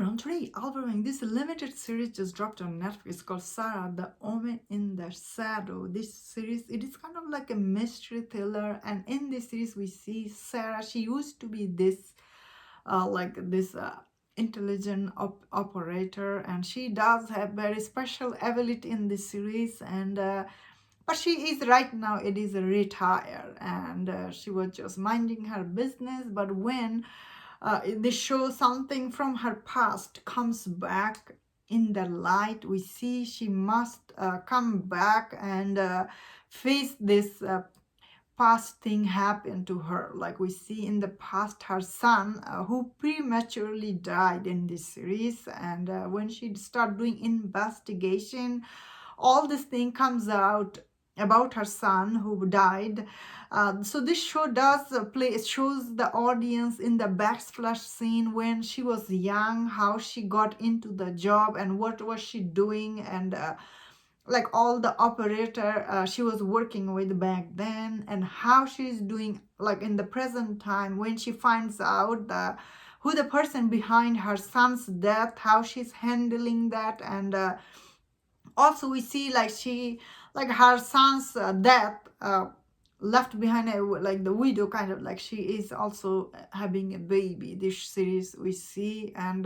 everyone, today I'll be reviewing this limited series just dropped on Netflix called Sara, the Women in the Shadow. This series, it is kind of like a mystery thriller, and in this series we see Sara. She used to be this intelligent operator, and she does have very special ability in this series, and but she is right now it is retired, and she was just minding her business. But when they show something from her past comes back in the light, we see she must come back and face this past thing happened to her. Like we see in the past her son who prematurely died in this series, and when she start doing investigation, all this thing comes out about her son who died. So this show does play, it shows the audience in the backflash scene when she was young, how she got into the job and what was she doing, and like all the operator she was working with back then, and how she's doing like in the present time when she finds out who the person behind her son's death, how she's handling that. And also we see like she, like her son's death left behind a, like the widow, kind of like she is also having a baby. This series we see, and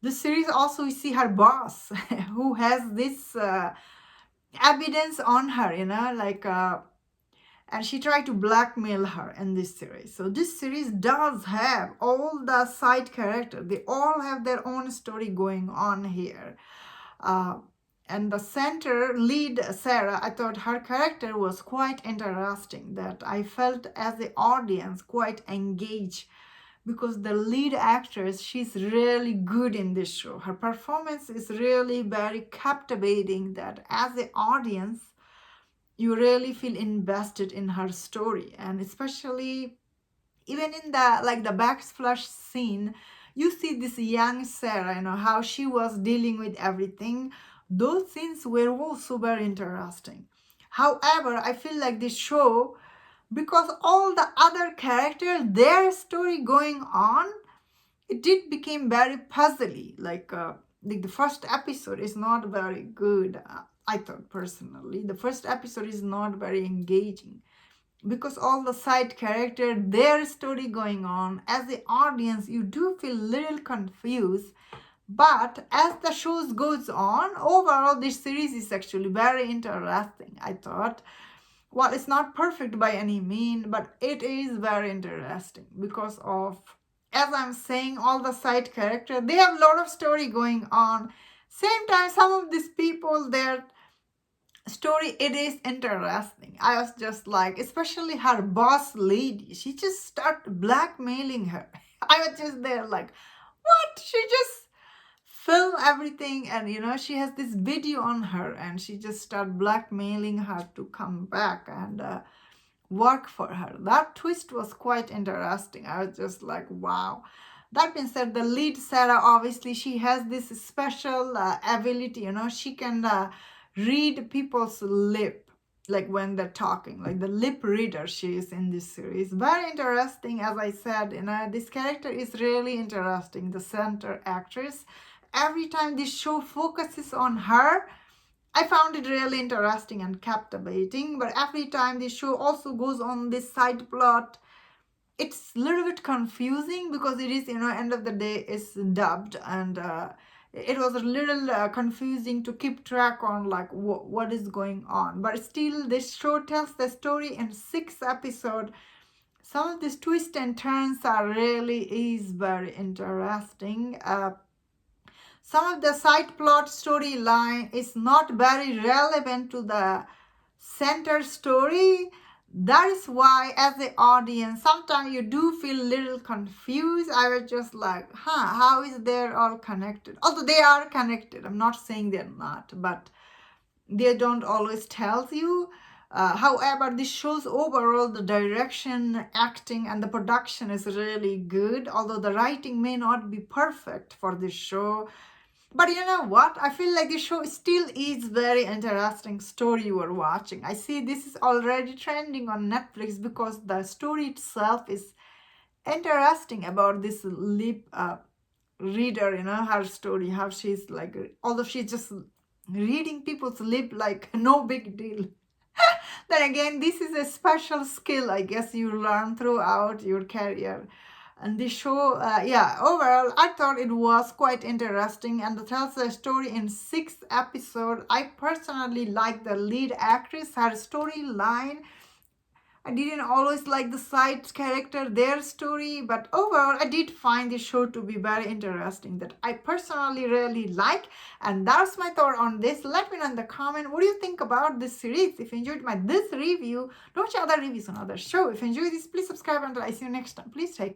this series also we see her boss who has this evidence on her, and she tried to blackmail her in this series. So this series does have all the side characters, they all have their own story going on here. And the center lead, Sara, I thought her character was quite interesting, that I felt as the audience quite engaged, because the lead actress, she's really good in this show. Her performance is really very captivating, that as the audience, you really feel invested in her story. And especially even in the backflash scene, you see this young Sara, how she was dealing with everything. Those scenes were also very interesting. However, I feel like this show, because all the other characters, their story going on, it did become very puzzly. The first episode is not very good. I thought personally, the first episode is not very engaging, because all the side character, their story going on, as the audience you do feel little confused. But as the shows goes on, overall this series is actually very interesting, I thought. Well, it's not perfect by any mean, but it is very interesting because of, as I'm saying, all the side character, they have a lot of story going on. Same time, some of these people, their story, it is interesting. I was just like, especially her boss lady, she just started blackmailing her. I was just there like, what? She just film everything, and she has this video on her, and she just started blackmailing her to come back and work for her. That twist was quite interesting. I was just like, wow. That being said, the lead Sara, obviously she has this special ability, she can read people's lip, like when they're talking, like the lip reader she is in this series. Very interesting. As I said, this character is really interesting, the center actress. Every time this show focuses on her, I found it really interesting and captivating. But every time this show also goes on this side plot, it's a little bit confusing, because it is, end of the day, it's dubbed, and it was a little confusing to keep track on like what is going on. But still, this show tells the story in 6 episodes. Some of these twists and turns are really is very interesting. Some of the side plot storyline is not very relevant to the center story. That is why, as the audience, sometimes you do feel a little confused. I was just like, how is they all connected? Although they are connected, I'm not saying they're not, but they don't always tell you. However, this shows overall the direction, acting, and the production is really good, although the writing may not be perfect for this show. But you know what? I feel like this show still is very interesting story you are watching. I see this is already trending on Netflix because the story itself is interesting, about this lip reader, her story, how she's like, although she's just reading people's lip like no big deal. Then again, this is a special skill, I guess, you learn throughout your career. And the show, overall, I thought it was quite interesting and it tells the story in 6 episodes. I personally like the lead actress, her storyline. I didn't always like the side character, their story, but overall, I did find the show to be very interesting that I personally really like. And that's my thought on this. Let me know in the comment what do you think about this series. If you enjoyed this review, don't watch other reviews on other show. If you enjoy this, please subscribe until I see you next time. Please take